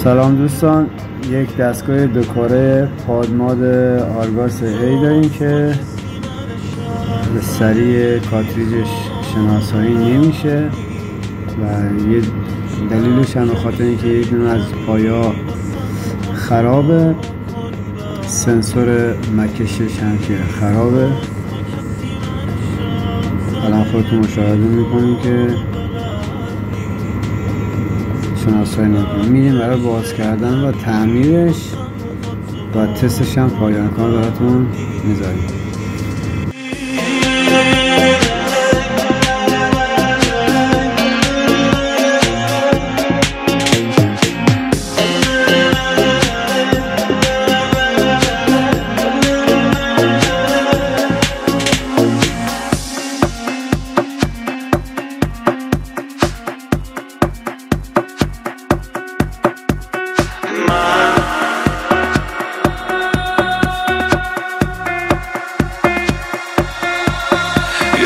سلام دوستان، یک دستگاه دکوره پادماد آرگاس ای داریم که به سریع کارتریجش شناسایی نمیشه و یه دلیلش هم به خاطر اینکه یه دونه از پایا خرابه، سنسور مکشش هم که خرابه. الان خودتون مشاهده میکنید که شناسایی نمیکنه. میریم برای باز کردن و تعمیرش و تستش هم پایان کار براتون میذاریم.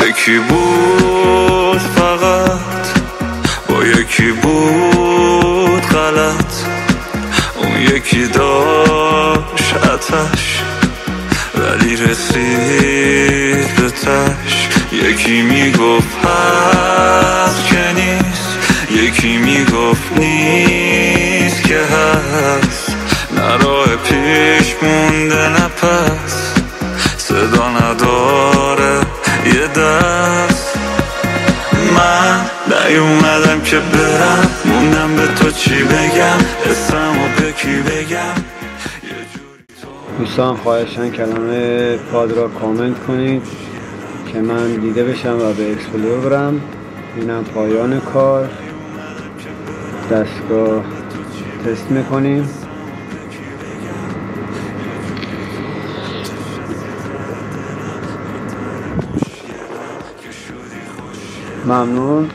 یکی بود فقط با یکی بود غلط، اون یکی داشت آتش ولی رسید به تش. یکی میگفت هست که نیست، یکی میگفت نیست که هست. نه راه پیش مونده نه پس، صدا نداره یه دست. من نیومدم که برم، موندم به تو چی بگم، اسمو به کی بگم. دوستان خواهشاً کلمه پاد را کامنت کنید که من دیده بشم و به اکسپلور برم. اینم پایان کار، دستگاه تست میکنیم. ممنون.